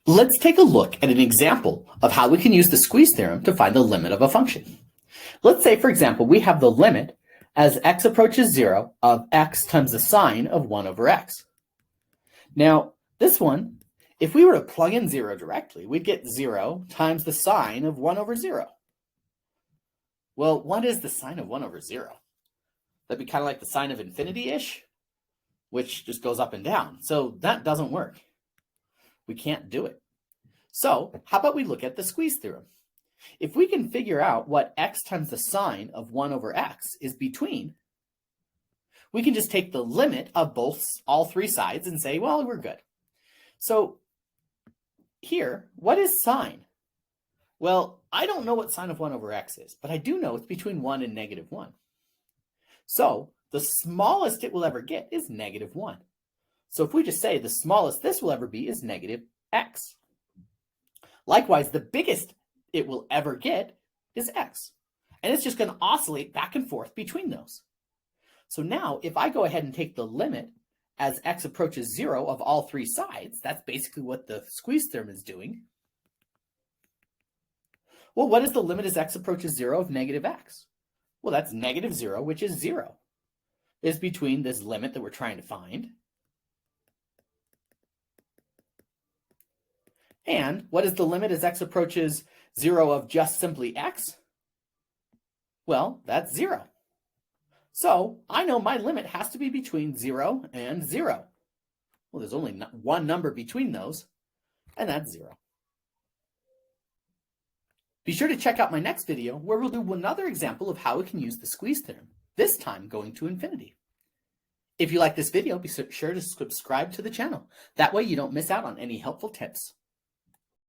Let's take a look at an example of how we can use the squeeze theorem to find the limit of a function. Let's say, for example, we have the limit as x approaches 0 of x times the sine of 1 over x. Now, this one, if we were to plug in 0 directly, we'd get 0 times the sine of 1 over 0. Well, what is the sine of 1 over 0? That'd be kind of like the sine of infinity-ish, which just goes up and down. So that doesn't work. We can't do it. So how about we look at the squeeze theorem? If we can figure out what x times the sine of 1 over x is between, we can just take the limit of all three sides and say, well, we're good. So here, what is sine? Well, I don't know what sine of 1 over x is, but I do know it's between 1 and negative 1. So the smallest it will ever get is negative 1. So if we just say the smallest this will ever be is negative x. Likewise, the biggest it will ever get is x. And it's just going to oscillate back and forth between those. So now if I go ahead and take the limit as x approaches 0 of all three sides, that's basically what the squeeze theorem is doing. Well, what is the limit as x approaches 0 of negative x? Well, that's negative 0, which is 0. Is between this limit that we're trying to find. And what is the limit as x approaches 0 of just simply x? Well, that's 0. So I know my limit has to be between 0 and 0. Well, there's only one number between those, and that's 0. Be sure to check out my next video where we'll do another example of how we can use the squeeze theorem, this time going to infinity. If you like this video, be sure to subscribe to the channel. That way you don't miss out on any helpful tips.